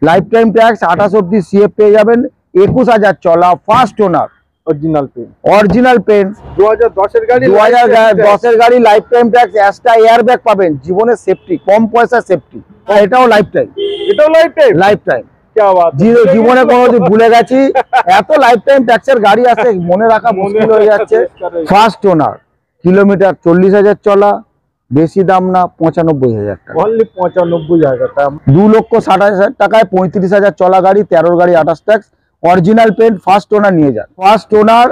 Life time tax 28 অব্দি CF পেয়ে যাবেন। 21,000 চলা, ফার্স্ট ওনার, অরিজিনাল পেন। 2010 এর গাড়ি, 2010 এর গাড়ি, life time tax, extra air bag পাবেন, জীবনের সেফটি, কম পয়সা সেফটি। এটাও লাইফ টাইম, এটাও লাইফ টাইম, লাইফ টাইম। জীবনে কোনোদিন ভুলে গেছি, এত লাইফ টাইম ট্যাক্সের গাড়ি আছে মনে রাখা মুশকিল হয়ে যাচ্ছে। ফার্স্ট ওনার, কিলোমিটার 40,000 চলা, বেশি দাম না, 95,000 টাকা, অনলি 95,000 টাকা। 2,60,000 টাকায় 35,000 চলা গাড়ি, 13 গাড়ি 28 tax, original paint, first owner নিয়ে যান। ফার্স্ট ওনার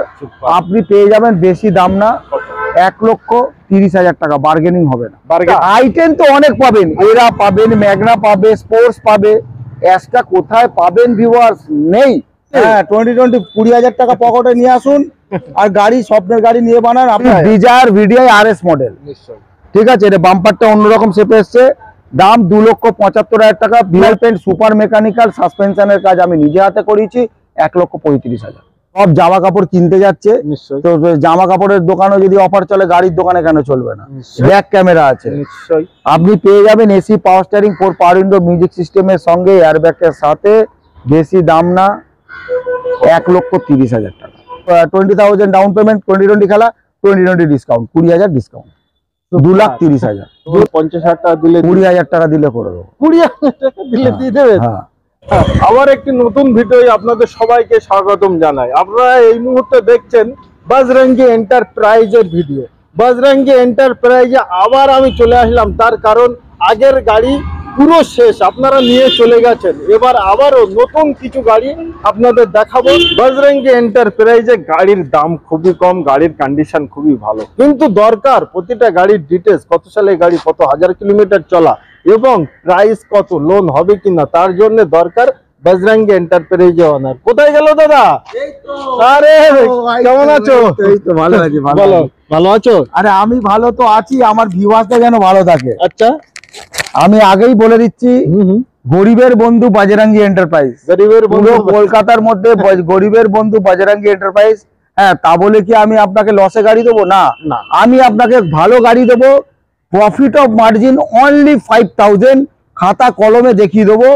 আপনি পেয়ে যাবেন, বেশি দাম না, 1,30,000 টাকা, বার্গেনিং হবে না। আইটেম তো অনেক পাবেন, এরা পাবেন, ম্যাগনা পাবে, স্পোর্টস পাবে, এক্সট্রা কোথায় পাবেন ভিউয়ার্স নেই। হ্যাঁ, 20,000 টাকা পকেটে নিয়ে আসুন আর গাড়ি, স্বপ্নের গাড়ি নিয়ে বানান আপনি। ডিজায়ার ভিডিআই আরএস মডেল, ঠিক আছে। এটা বাম্পারটা অন্যরকম শেপে এসছে, দাম 2,75,000 টাকা। ভিএল পেন্ট, সুপার মেকানিক্যাল, সাসপেনশনের কাজ আমি নিজে হাতে করেছি, 1,35,000। সব জামা কাপড় কিনতে যাচ্ছে, তো জামা কাপড়ের দোকানে যদি অফার চলে, গাড়ির দোকানে কেন চলবে না? ব্যাক ক্যামেরা আছে, আপনি পেয়ে যাবেন AC, power steering, 4 power window, music সিস্টেমের সঙ্গে, এয়ারব্যাগের সাথে, বেশি দাম না, 1,30,000 টাকা। 20,000 ডাউন পেমেন্ট, 2020 খেলা, 2020 ডিসকাউন্ট, 20,000 ডিসকাউন্ট, 2,30,000। 50,000 টাকা দিলে, 20,000 টাকা দিলে করে দেবো। 20,000 টাকা দিলে দিয়ে দেবেন? হ্যাঁ। আবার একটি নতুন ভিডিও আপনাদের সবাইকে স্বাগতম জানাই। আপনারা এই মুহূর্তে দেখছেন বজরঙ্গি এন্টারপ্রাইজের ভিডিও। বজরঙ্গি এন্টারপ্রাইজে আবার আমি চলে আসলাম, তার কারণ আগের গাড়ি পুরো শেষ, আপনারা নিয়ে চলে গেছেন। এবার আবারও নতুন কিছু গাড়ি আপনাদের দেখাবো। বজরঙ্গি এন্টারপ্রাইজে গাড়ির দাম খুবই কম, গাড়ির কন্ডিশন খুবই ভালো, কিন্তু দরকার প্রতিটা গাড়ির ডিটেলস, কত সালে গাড়ি, কত হাজার কিলোমিটার চলা এবং প্রাইস কত, লোন হবে কিনা, তার জন্য দরকার বজরঙ্গি এন্টারপ্রাইজে ওনার। কোথায় গেল দাদা? আরে কেমন আছো? এই তো ভালো আছি। ভালো আছো? আরে আমি ভালো তো আছি, আমার ভিউয়ার্সটা যেন ভালো থাকে। আচ্ছা, আমি আগেই বলে দিচ্ছি, গরিবের বন্ধু বজরঙ্গি এন্টারপ্রাইজ, গরিবের বন্ধু কলকাতার মধ্যে গরিবের বন্ধু বজরঙ্গি এন্টারপ্রাইজ। হ্যাঁ, তা বলে কি আমি আপনাকে লসে গাড়ি দেবো? না, আমি আপনাকে ভালো গাড়ি দেবো, প্রফিট অফ মার্জিন অনলি 5,000, খাতা কলমে দেখিয়ে দেবো।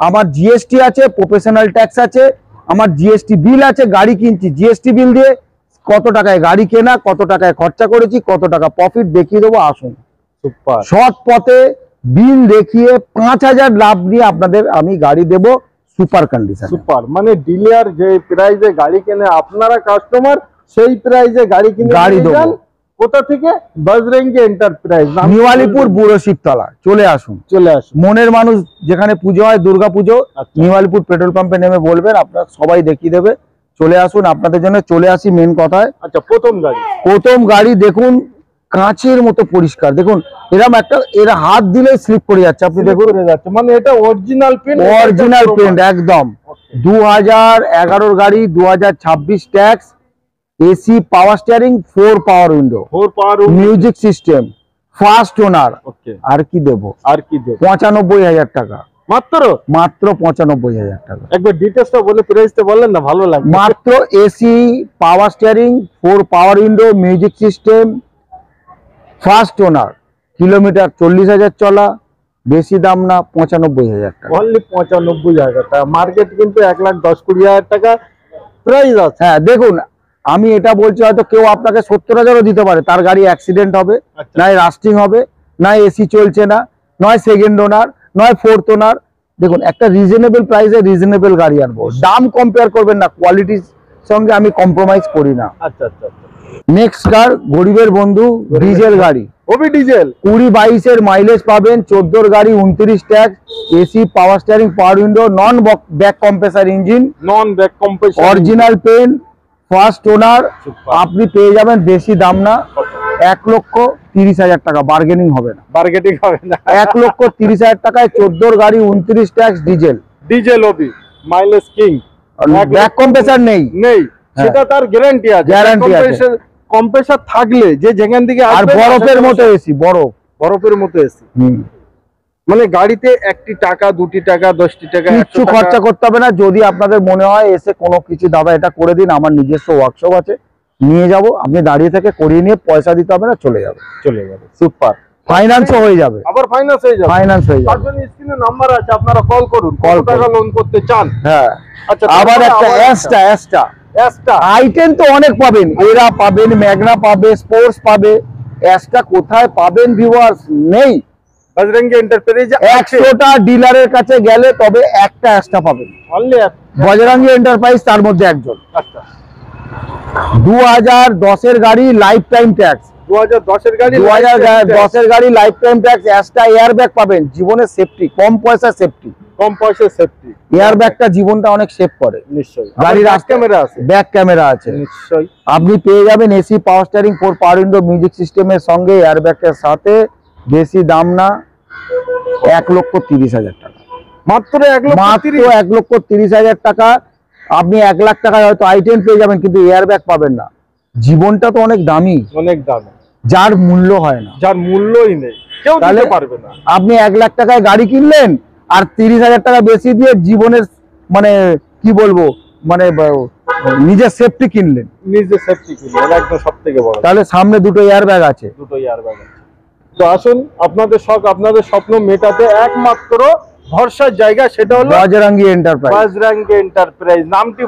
আমার জিএসটি আছে, প্রফেশনাল ট্যাক্স আছে, আমার জিএসটি বিল আছে, গাড়ি কিনছি জিএসটি বিল দিয়ে, কত টাকায় গাড়ি কেনা, কত টাকায় খরচা করেছি, কত টাকা প্রফিট দেখিয়ে দেবো। আসুন, সৎ পথে বিল দেখিয়ে 5,000 লাভ নিয়ে আপনাদের আমি গাড়ি দেবো, সুপার কন্ডিশন। সুপার মানে ডিলার যে প্রাইসে গাড়ি কেনে, আপনারা কাস্টমার সেই প্রাইসে গাড়ি কিনে গাড়ি দেবেন। কোথা থেকে? বজরঙ্গি এন্টারপ্রাইজ, নিউ আলিপুর, বুড়ো শিবতলা। চলে আসুন, চলে আসুন। মনের মানুষ যেখানে পুজো হয়, দুর্গা পুজো, নিউ আলিপুর পেট্রোল পাম্পে নেমে বলবেন, আপনার সবাই দেখিয়ে দেবে। চলে আসুন, আপনাদের জন্য চলে আসি মেন কথায়। আচ্ছা, প্রথম গাড়ি দেখুন, কাঁচের মতো পরিষ্কার। দেখুন, এরকম একটা, এরা হাত দিলে স্লিপ করে যাচ্ছে, আপনি দেখুন, মানে এটা অরিজিনাল পেন্ট, অরিজিনাল পেন্ট একদম। 2011 গাড়ি, 2026 tax, AC, power steering, 4 power window, music system, first owner. আর কি দেবো? 95,000 টাকা মাত্র 95,000 টাকা। একবার ডিটেইলসটা বলে প্রাইসটা বললেন না, ভালো লাগবে। মাত্র AC, power steering, 4 power window, music system, first ওনার, কিলোমিটার 40,000 চলা, বেশি দাম না, 95,000 টাকা, অনলি 95,000 টাকা। মার্কেট কিন্তু 1,10,20,000 টাকা প্রাইস আছে। হ্যাঁ, দেখুন, আমি এটা বলছি, হয়তো কেউ আপনাকে 70,000ও দিতে পারে, তার গাড়ি অ্যাক্সিডেন্ট হবে, নয় রাস্টিং হবে, নয় এসি চলছে না, নয় সেকেন্ড ওনার, নয় ফোর্থ ওনার। দেখুন, একটা রিজনেবল প্রাইসে রিজনেবল গাড়ি আনবো, দাম কম্পেয়ার করবেন না, কোয়ালিটির সঙ্গে আমি কম্প্রোমাইজ করি না। আচ্ছা আচ্ছা। নেক্সট কার, গরিবের বন্ধু, ডিজেল গাড়ি, ওবি ডিজেল, 20-22 মাইলেজ পাবেন, 14 গাড়ি, 29 tax, AC, power steering, power window, non back compressor engine, original paint, first owner. আপনি পেয়ে যাবেন, বেশি দাম না, 1,30,000 টাকা, বার্গেনিং হবে না, 1,30,000 টাকায় 14 গাড়ি, 29 ট্যাক্স, ডিজেল ওবি, মাইলেজ কিং, ব্যাক কম্প্রেসার নেই, সেটা তার গ্যারান্টি আছে। কম্প্রেসার থাকলে যে যেখান থেকে, আর বরফের মতো এসি, বরফের মতো এসি। মানে গাড়িতে 1 টাকা, 2 টাকা, 10 টাকা কিছু খরচা করতে হবে না। যদি আপনাদের মনে হয় এসে কোনো কিছু, দাদা এটা করে দিন, আমার নিজস্ব ওয়ার্কশপ আছে, নিয়ে যাব, আপনি দাঁড়িয়ে থেকে করিয়ে নিয়ে পয়সা দিতে হবে না, চলে যাবে। সুপার। ফাইন্যান্সও হয়ে যাবে, আবার ফাইন্যান্স হয়ে যাবে। ফাইন্যান্স হয়ে তার যাবে। জন্য স্ক্রিনে নাম্বার আছে, আপনারা কল করুন, কল কত টাকা লোন করতে চান। হ্যাঁ, আচ্ছা, আবার তারপরে একটা একটা অ্যাস্টা আইটেম তো অনেক পাবেন, এরা পাবেন, ম্যাগনা পাবে, স্পোর্টস পাবে, অ্যাস্টা কোথায় পাবেন ভিউয়ার্স? নেই। বজরঙ্গি এন্টারপ্রাইজে 100টা ডিলারের কাছে গেলে তবে একটা অ্যাস্টা পাবেন, অনলি। বজরঙ্গি এন্টারপ্রাইজ তার মধ্যে একজন। আচ্ছা, 2010 এর গাড়ি লাইফ টাইম ট্যাক্স, 2010 এর গাড়ি, 2010 এর গাড়ি life time tax, Astra air bag পাবেন, জীবনের সেফটি, কম পয়সা সেফটি, কম পয়সা সেফটি। এয়ার ব্যাগটা জীবনটা অনেক সেভ করে। নিশ্চয়ই গাড়ির ব্যাক ক্যামেরা আছে, ব্যাক ক্যামেরা আছে। নিশ্চয়ই আপনি পেয়ে যাবেন AC power steering 4 power window music সিস্টেমের সঙ্গে এয়ার ব্যাগের সাথে। বেশি দাম না, 1,30,000 টাকা মাত্র, মাত্র 1,30,000 টাকা। আপনি 1 লাখ টাকায় হয়তো আইটেম পেয়ে যাবেন, কিন্তু এয়ার ব্যাগ পাবেন না। জীবনটা তো অনেক দামি, অনেক দাম, যার মূল্য হয় না, যার মূল্যই নেই, কেউ দিতে পারবে না। আপনি 1 লাখ টাকায় গাড়ি কিনলেন আর 30,000 টাকা বেশি দিয়ে জীবনের মানে কি বলবো মানে নিজের সেফটি কিনলেন, নিজে সেফটি কিনলেন, একদম সবথেকে বড়। তাহলে সামনে দুটো এয়ার ব্যাগ আছে, দুটো এয়ার ব্যাগ আছে। তো আসুন, আপনাদের শখ, আপনাদের স্বপ্ন মেটাতে একমাত্র ভরসার জায়গা, সেটা হলো বজরঙ্গি এন্টারপ্রাইজ। বজরঙ্গি এন্টারপ্রাইজ। নামটি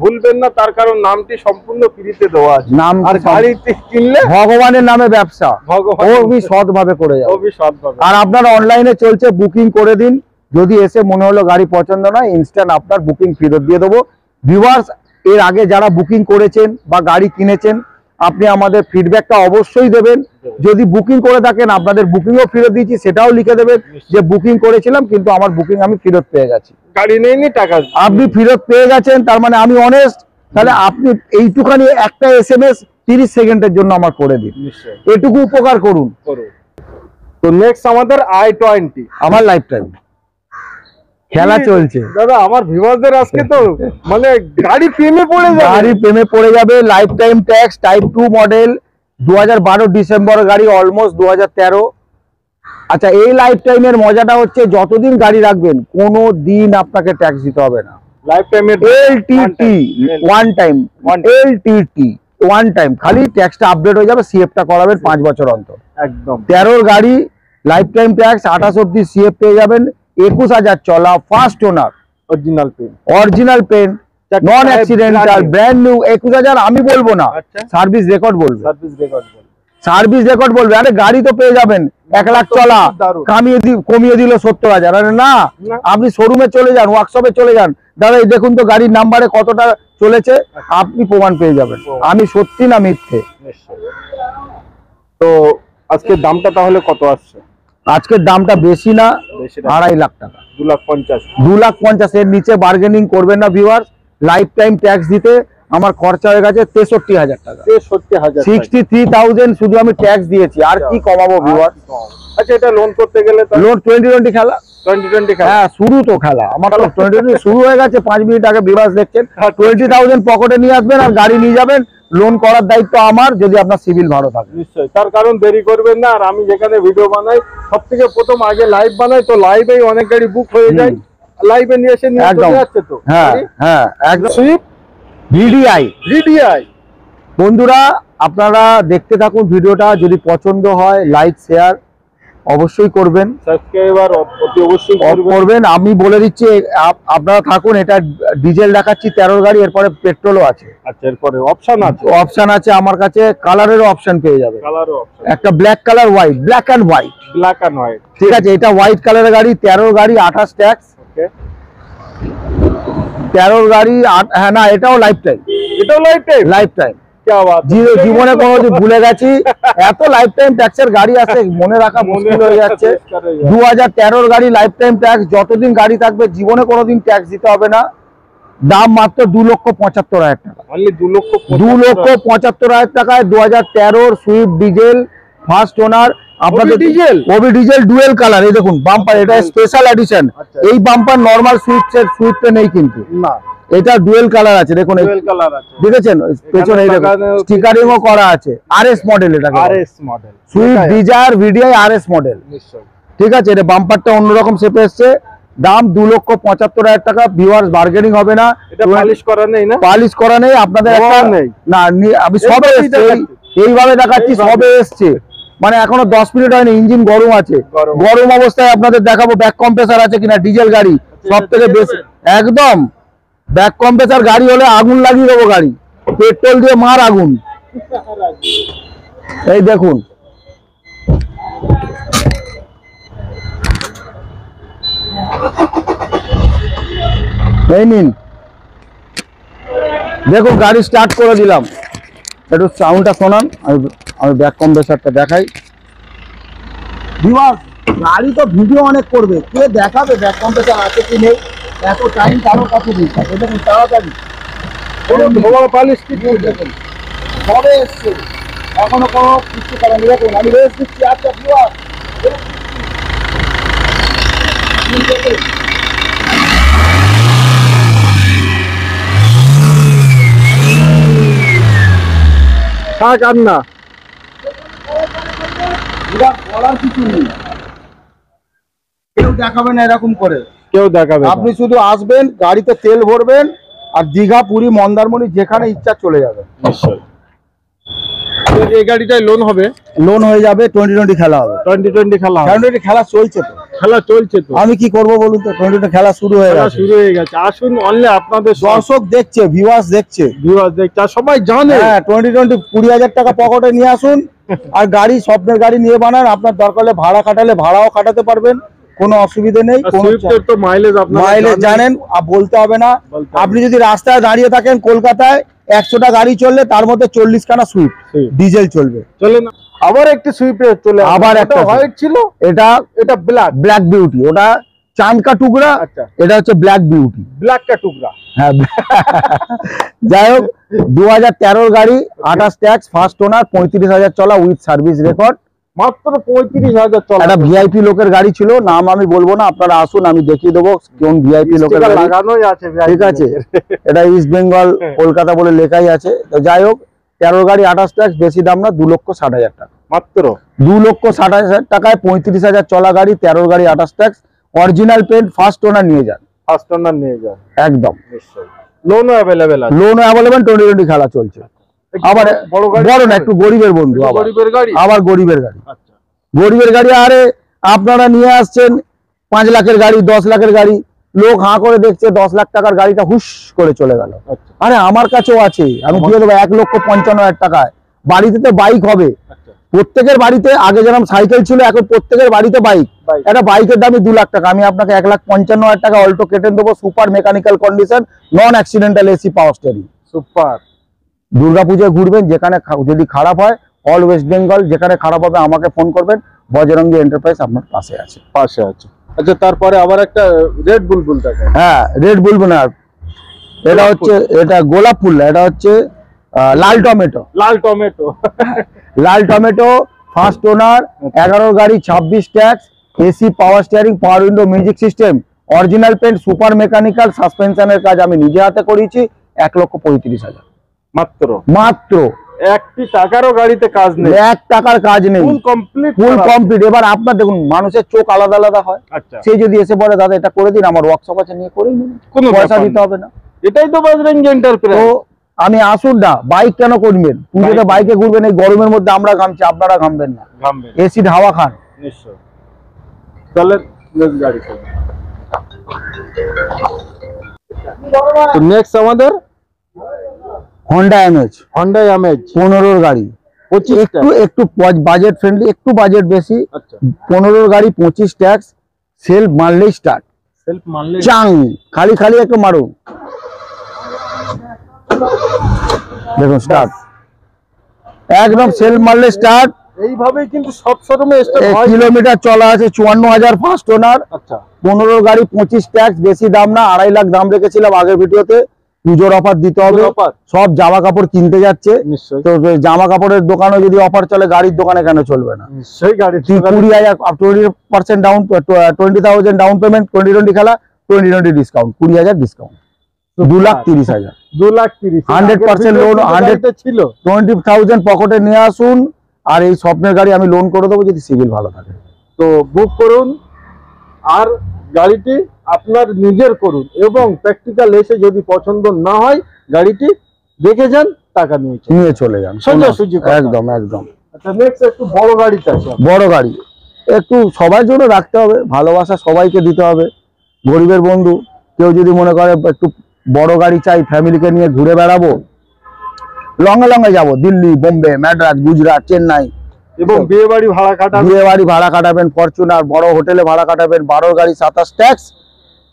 ভুলবেন না, তার কারণ নামটি সম্পূর্ণ ফ্রিতে দেওয়া আছে। নাম আর গাড়িতে কিনলে ভগবানের নামে ব্যবসা, ভগবান খুবই সৎভাবে করে যাবে। খুবই সৎভাবে। আর আপনার অনলাইনে চলছে, বুকিং করে দিন। যদি এসে মনে হলো গাড়ি পছন্দ নয়, ইনস্ট্যান্ট আপনার বুকিং ফেরত দিয়ে দেবো। ভিউয়ার্স, এর আগে যারা বুকিং করেছেন বা গাড়ি কিনেছেন, আপনি আমাদের ফিডব্যাকটা অবশ্যই দেবেন। যদি বুকিং করে থাকেন, আপনাদের বুকিংও ফেরত দিয়েছি, সেটাও লিখে দেবেন যে বুকিং করেছিলাম কিন্তু আমার বুকিং আমি ফেরত পেয়ে গেছি। গাড়ি নেইনি, টাকা আপনি ফেরত পেয়ে গেছেন, তার মানে আমি অনেস্ট। তাহলে আপনি এইটুখানি একটা SMS 30 সেকেন্ডের জন্য আমার করে দিন, নিশ্চয়ই এটুকু উপকার করুন। তো নেক্সট আমাদের i20, আমার লাইফ টাইম খেলা চলছে দাদা। আমার ভিউয়ারদের আজকে তো মানে গাড়ি প্রেমে পড়ে যাবে, গাড়ি প্রেমে পড়ে যাবে। Life time tax, type 2 model, 2012 December গাড়ি, অলমোস্ট 2013। আচ্ছা, এই লাইফ টাইমের মজাটা হচ্ছে যতদিন গাড়ি রাখবেন কোনো দিন আপনাকে ট্যাক্স দিতে হবে না। লাইফ টাইমের LTT one time, LTT one time, খালি ট্যাক্সটা আপডেট হয়ে যাবে, সিএফটা করাবেন 5 বছর অন্তর। একদম 13 গাড়ি লাইফ টাইম ট্যাক্স, 28 অব্দি সিএফ পেয়ে যাবেন, 21,000 চলা, first owner, original paint, original paint, non accidental, brand new. 21,000 আমি বলবো না, সার্ভিস রেকর্ড বলবো, সার্ভিস রেকর্ড বল, সার্ভিস রেকর্ড বলবে। আরে গাড়ি তো পেয়ে যাবেন 1 লাখ চলা, কমিয়ে দিল 70,000। আরে না, আপনি শোরুমে চলে যান, ওয়ার্কশপে চলে যান, দাদা এই দেখুন তো গাড়ির নাম্বারে কতটা চলেছে, আপনি প্রমাণ পেয়ে যাবেন আমি সত্যি না মিথ্যে। তো আজকের দামটা তাহলে কত আসছে? আজকের দামটা বেশি না, 2.5 লাখ টাকা, 2,50,000। 2,50,000 এর নিচে বার্গেনিং করবেন না ভিউয়ার্স। লাইফ টাইম ট্যাক্স দিতে আমার খরচা হয়ে গেছে 63,000 টাকা, 63,000 শুধু আমি ট্যাক্স দিয়েছি, আর কি কমাবো ভিউয়ার্স। আচ্ছা, এটা লোন করতে গেলে লোন 2020 খেলা, 2020 খেলা, হ্যাঁ শুরু তো খেলা, আমার তো 2020 শুরু হয়ে গেছে। 5 মিনিট আগে ভিউয়ার্স দেখছেন, 20,000 পকেটে নিয়ে আসবেন আর গাড়ি নিয়ে যাবেন। লোন করার দায়িত্ব আমার, যদি আপনার সিভিল ভালো থাকে। নিশ্চয়ই, তার কারণ দেরি করবেন না। আর আমি যেখানে ভিডিও বানাই সবথেকে প্রথম আগে লাইভ বানাই, তো লাইভেই অনেক গাড়ি বুক হয়ে যায়, লাইভে নিয়ে এসে নিয়ে চলে যাচ্ছে। তো হ্যাঁ হ্যাঁ একদম। সুইফট VDI বন্ধুরা, আপনারা দেখতে থাকুন ভিডিওটা, যদি পছন্দ হয় লাইক শেয়ার অবশ্যই করবেন, সাবস্ক্রাইবার অতি অবশ্যই করবেন। আমি বলে দিচ্ছি, আপনারা থাকুন। এটা ডিজেল দেখাচ্ছি 13 গাড়ি, এরপরে পেট্রোলও আছে। আচ্ছা, এরপরে অপশন আছে আমার কাছে, কালারেরও অপশন পেয়ে যাবে। একটা black colour, white, black and white, ঠিক আছে। এটা হোয়াইট কালারের গাড়ি, 13 গাড়ি, 28 ট্যাক্স, 13 গাড়ি। হ্যাঁ না, এটাও লাইফ টাইম, লাইফ টাইম। জীবনে কোনোদিন ভুলে গেছি, এত লাইফ টাইম ট্যাক্সের গাড়ি আছে, মনে রাখা মুশকিল হয়ে যাচ্ছে। 2013 গাড়ি, লাইফ টাইম ট্যাক্স, যতদিন গাড়ি থাকবে জীবনে কোনোদিন ট্যাক্স দিতে হবে না। দাম মাত্র 2,75,000 টাকা, 2,75,000 টাকায় 2013 সুইফট ডিজেল, ফার্স্ট ওনার। আপনাদের ওবি ডিজেল ডুয়েল কালার, এই দেখুন বাম্পার, এটা স্পেশাল এডিশন। এই বাম্পার নরমাল সুইফটে নেই, কিন্তু এটা ডুয়েল কালার আছে, দেখুন দেখেছেন পেছনে, এই দেখুন স্টিকারিংও করা আছে। RS মডেল, এটা Swift Dzire VDI RS model, ঠিক আছে। এটা বাম্পারটা অন্যরকম শেপে এসছে। দাম 2,75,000 টাকা। ভিউয়ার্স, বার্গেনিং হবে না, পালিশ করা নেই না, পালিশ করা নেই। আপনাদের না, আমি সবে এসছে, এইভাবে দেখাচ্ছি, সবে এসছে। মানে এখনো 10 মিনিট হয়নি, ইঞ্জিন গরম আছে। গরম অবস্থায় আপনাদের দেখাবো ব্যাক কম্প্রেসার আছে কিনা, ডিজেল গাড়ি সব থেকে বেশি একদম। ব্যাক কম্প্রেসার গাড়ি হলে আগুন লাগিয়ে দেবো গাড়ি, পেট্রোল দিয়ে মার আগুন। এই দেখুন, এই নিন দেখুন গাড়ি স্টার্ট করে দিলাম। একটু সাউন্ডটা শোনান, আমি ব্যাক কম্প্রেসারটা দেখাই। ভিউয়ার্স, গাড়ি তো ভিডিও অনেক করবে, কে দেখাবে ব্যাক কম্প্রেসার আছে কি নেই? এত টাইম কারো কাছে নেই। এটা কি তাড়াতাড়ি দেখুন কবে এসছে, এখনো কোনো কিছু করেনি। দেখুন আমি রেস দিচ্ছি। আচ্ছা ভিউয়ার্স, থাক আর না, বলার কিছু নেই, কেউ দেখাবে না এরকম করে, কেউ দেখাবে না। আপনি শুধু আসবেন, গাড়িতে তেল ভরবেন, আর দীঘা, পুরী, মন্দারমণি যেখানে ইচ্ছা চলে যাবেন। নিশ্চয়ই। এই গাড়িটাই লোন হবে, লোন হয়ে যাবে, 2020 খেলা হবে। 2020 খেলা হবে। 2020 খেলা চলছে তো, খেলা চলছে তো, আমি কি করব বলুন তো? 2020 খেলা শুরু হয়ে খেলা গেছে, শুরু হয়ে গেছে। আসুন, অনলি আপনাদের দর্শক দেখছে, ভিউয়ার্স দেখছে, ভিউয়ার্স দেখছে, আর সবাই জানে। হ্যাঁ 2020 20,000 টাকা পকেটে নিয়ে আসুন, আর গাড়ি স্বপ্নের গাড়ি নিয়ে বানান। আপনার দরকার হলে ভাড়া খাটালে ভাড়াও খাটাতে পারবেন, কোনো অসুবিধা নেই। সুইফটের তো মাইলেজ আপনারা মাইলেজ জানেন, আর বলতে হবে না। আপনি যদি রাস্তায় দাঁড়িয়ে থাকেন কলকাতায়, 100টা গাড়ি চললে তার মধ্যে 40খানা সুইফট ডিজেল চলবে। চলে না, আবার একটি সুইফটে চলে, আবার একটা হোয়াইট ছিল, এটা ব্ল্যাক বিউটি, ওটা চাঁদ কা টুকরা। আচ্ছা, এটা হচ্ছে ব্ল্যাক বিউটি, ব্ল্যাক কা টুকরা। হ্যাঁ যাই হোক, 2013 গাড়ি, 28 ট্যাক্স, ফার্স্ট ওনার, 35,000 চলা, উইথ সার্ভিস রেকর্ড, মাত্র 35,000 চলা। একটা ভিআইপি লোকের গাড়ি ছিল, নাম আমি বলবো না, আপনারা আসুন আমি দেখিয়ে দেবো কোন ভিআইপি লোকের গাড়ি। লাগানোই আছে, ঠিক আছে, এটা ইস্ট বেঙ্গল কলকাতা বলে লেখাই আছে। তো যাই হোক, 13 গাড়ি, 28 ট্যাক্স, বেশি দাম না, 2,60,000 টাকা মাত্র। 2,60,000 টাকায় 35,000 চলা গাড়ি, 13 গাড়ি, 28 tax, original paint, first owner নিয়ে যান, ফার্স্ট ওনার নিয়ে যান একদম। নিশ্চয়ই, লোনও অ্যাভেলেবেল আছে, লোন অ্যাভেলেবেল, 2020 খেলা চলছে। আবার বড় না, একটু গরিবের বন্ধু, গরিবের গাড়ি, আবার গরিবের গাড়ি। আচ্ছা, গরিবের গাড়ি। আরে আপনারা নিয়ে আসছেন 5 লাখের গাড়ি, 10 লাখের গাড়ি, লোক হাঁ করে দেখছে, 10 লাখ টাকার গাড়িটা হুশ করে চলে গেল। আচ্ছা, আরে আমার কাছেও আছে, আমি দিয়ে দেবো 1,55,000 টাকায়। বাড়িতে তো বাইক হবে, আচ্ছা, প্রত্যেকের বাড়িতে। আগে যেরকম সাইকেল ছিল, এখন প্রত্যেকের বাড়িতে বাইক। একটা বাইকের দামই 2 লাখ টাকা, আমি আপনাকে 1,55,000 টাকা অল্টো কেটে দেবো, super mechanical condition, non accidental, AC power steering. Super. দুর্গাপূজায় ঘুরবেন, যেখানে যদি খারাপ হয়, অল ওয়েস্ট বেঙ্গল যেখানে খারাপ হবে আমাকে ফোন করবেন, বজরঙ্গী এন্টারপ্রাইজ আপনার পাশে আছে। আচ্ছা, তারপরে আবার একটা রেড বুলবুল দেখেন। হ্যাঁ, রেড বুলবুল না, এটা হচ্ছে, এটা গোলাপ ফুল, এটা হচ্ছে লাল টমেটো। লাল টমেটো, লাল টমেটো, ফার্স্ট ওনার, 11 গাড়ি, 26 tax, AC power steering, power window, music system, original paint, super mechanical, সাসপেনশনের কাজ আমি নিজে হাতে করেছি, 1,35,000 মাত্র। মাত্র। একটি টাকারও গাড়িতে কাজ নেই, 1 টাকার কাজ নেই, ফুল কমপ্লিট, ফুল কমপ্লিট। এবার আপনার দেখুন, মানুষের চোখ আলাদা আলাদা হয়। আচ্ছা, সে যদি এসে বলে দাদা এটা করে দিন, আমার ওয়ার্কশপ আছে, নিয়ে করে নিন, কোনো পয়সা দিতে হবে না। এটাই তো বজরঙ্গী এন্টারপ্রাইজ। তো আমি আসুন না, বাইক কেন করবেন? পুজোতে বাইকে ঘুরবেন, এই গরমের মধ্যে আমরা ঘামছি, আপনারা ঘামবেন না, এসির হাওয়া খান। নিশ্চয়। চলেন গাড়ি। তো নেক্সট আমাদের হন্ডা এমএজ, 15 গাড়ি, একটু বাজেট ফ্রেন্ডলি, একটু বাজেট বেশি। আচ্ছা, 15 গাড়ি, 25 ট্যাক্স, সেলফ মারলেই স্টার্ট, সেলফ মারলে চাং, খালি একটু মারুন, দেখুন স্টার্ট, একদম সেলফ মারলে স্টার্ট। এইভাবেই কিন্তু সব শোরুমে স্টার্ট হয়। কিলোমিটার চলা আছে 54,000, ফার্স্ট ওনার। আচ্ছা, 15 গাড়ি, 25 ট্যাক্স, বেশি দাম না, 2.5 লাখ দাম রেখেছিলাম আগের ভিডিওতে। পুজোর অফার দিতে হবে, সব জামা কাপড় কিনতে যাচ্ছে, তো জামা কাপড়ের দোকানে যদি অফার চলে, গাড়ির দোকানে কেন চলবে না? নিশ্চয়ই গাড়ি 20,000, 20% ডাউন, 20,000 ডাউন পেমেন্ট, 2020 খেলা, 2020 ডিসকাউন্ট, 20,000 ডিসকাউন্ট, 2,30,000, 2,30,000, 100% লোন, 100 ছিল, 20,000 পকেটে নিয়ে আসুন। আর এই স্বপ্নের গাড়ি আমি লোন করে দেবো যদি সিভিল ভালো থাকে। তো বুক করুন, আর গাড়িটি আপনার নিজের করুন, এবং প্র্যাকটিক্যাল এসে যদি পছন্দ না হয়, গাড়িটি দেখে যান, টাকা নিয়ে চলে যান, সোজাসুজি। একদম একদম। আচ্ছা, নেক্সট একটু বড় গাড়ি চাইছি। বড় গাড়ি একটু সবার জন্য রাখতে হবে, ভালোবাসা সবাইকে দিতে হবে। গরিবের বন্ধু কেউ যদি মনে করে একটু বড় গাড়ি চাই, ফ্যামিলিকে নিয়ে ঘুরে বেড়াবো, লঙ্গে লঙ্গে যাবো, দিল্লি, বোম্বে, ম্যাড্রাস, গুজরাট, চেন্নাই, এবং বিয়ে বাড়ি ভাড়া কাটাবেন, বিয়ে বাড়ি ভাড়া কাটাবেন, ফরচুনার, বড় হোটেলে ভাড়া কাটাবেন, 12 গাড়ি 27 ট্যাক্স,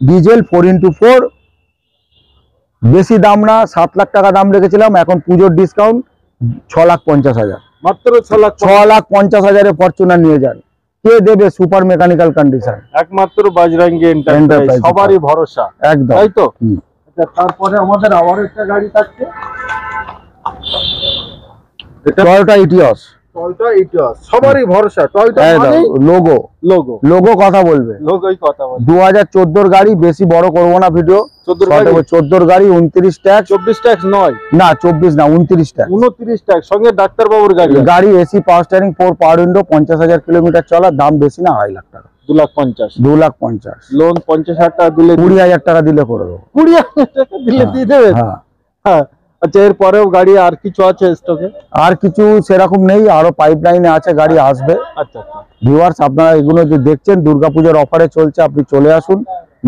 ডিজেল 4x4, বেশি দাম না, 7 লাখ টাকা দাম রেখেছিলাম, এখন পুজোর ডিসকাউন্ট 6,50,000, মাত্র 6,50,000। 6,50,000 ফরচুনার নিয়ে যান, কে দেবে? সুপার মেকানিক্যাল কন্ডিশন, একমাত্র বাজরাঙ্গি এন্টারপ্রাইজ, সবারই ভরসা, একদম, তাই তো? হুম। আচ্ছা, তারপরে আমাদের আবার একটা গাড়ি থাকছে, টয়োটা ইটিওস, টয়োটা ইটিওস, সবারই ভরসা। টয়োটা মানে লোগো, লোগো, লোগো কথা বলবে, লোগোই কথা বলে। 2014 গাড়ি, বেশি বড় করবো না ভিডিও, 14 গাড়ি, 29 ট্যাক্স, 24 ট্যাক্স নয়, না 24 না 29 ট্যাক্স, 29 ট্যাক্স, সঙ্গে ডাক্তারবাবুর গাড়ি। গাড়ি AC, power steering, 4 power window, 50,000 kilometre চলা, দাম বেশি না, 2.5 লাখ টাকা, 2,50,000, 2,50,000, লোন 50,000 টাকা দিলে, 20,000 টাকা দিলে করে দেবো। 20,000 টাকা দিলে দিয়ে দেবেন? হ্যাঁ, হ্যাঁ। আচ্ছা, এরপরেও গাড়ি আর কিছু আছে স্টকে? আর কিছু সেরকম নেই, আরো পাইপলাইনে আছে, গাড়ি আসবে। আচ্ছা আচ্ছা, ভিউয়ার্স, আপনারা এগুলো যে দেখছেন দুর্গাপূজার অফারে চলছে, আপনি চলে আসুন,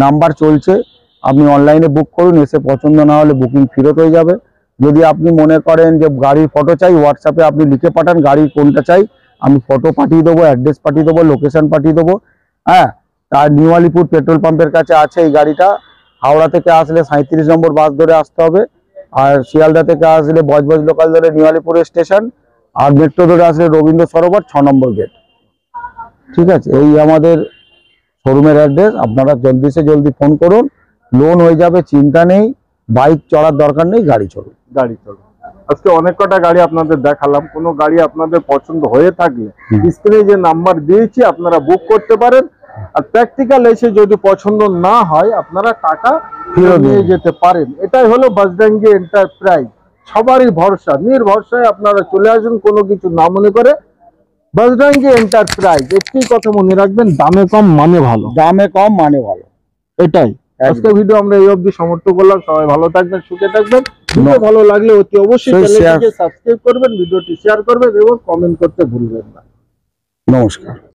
নাম্বার চলছে, আপনি অনলাইনে বুক করুন, এসে পছন্দ না হলে বুকিং ফেরত হয়ে যাবে। যদি আপনি মনে করেন যে গাড়ির ফটো চাই, হোয়াটসঅ্যাপে আপনি লিখে পাঠান গাড়ির কোনটা চাই, আমি ফটো পাঠিয়ে দেবো, অ্যাড্রেস পাঠিয়ে দেবো, লোকেশন পাঠিয়ে দেবো। হ্যাঁ, তার নিউ আলিপুর পেট্রোল পাম্পের কাছে আছে এই গাড়িটা। হাওড়া থেকে আসলে 37 নম্বর বাস ধরে আসতে হবে, আর শিয়ালদা থেকে আসলে বজবজ লোকাল ধরে নিউ আলিপুর স্টেশন, আর মেট্রো ধরে আসলে রবীন্দ্র সরোবর 6 নম্বর গেট। ঠিক আছে, এই আমাদের শোরুমের অ্যাড্রেস। আপনারা জলদি সে জলদি ফোন করুন, লোন হয়ে যাবে, চিন্তা নেই, বাইক চড়ার দরকার নেই, গাড়ি চলুন। গাড়ি চলো। আজকে অনেক কটা গাড়ি আপনাদের দেখালাম, কোনো গাড়ি আপনাদের পছন্দ হয়ে থাকলে স্ক্রিনে যে নাম্বার দিয়েছি আপনারা বুক করতে পারেন, আর প্র্যাকটিক্যাল এসে যদি পছন্দ না হয় আপনারা টাকা ফেরত নিয়ে যেতে পারেন। এটাই হলো বাজরাঙ্গি এন্টারপ্রাইজ, সবারই ভরসা, নির্ভরসায় আপনারা চলে আসুন, কোনো কিছু না মনে করে। বাজরাঙ্গি এন্টারপ্রাইজ, একটি কথা মনে রাখবেন, দামে কম মানে ভালো, দামে কম মানে ভালো, এটাই। আজকে ভিডিও আমরা এই অবধি সমাপ্ত করলাম। সবাই ভালো থাকবেন, সুখে থাকবেন। ভিডিও ভালো লাগলে অতি অবশ্যই চ্যানেলটিকে সাবস্ক্রাইব করবেন, ভিডিওটি শেয়ার করবেন এবং কমেন্ট করতে ভুলবেন না। নমস্কার।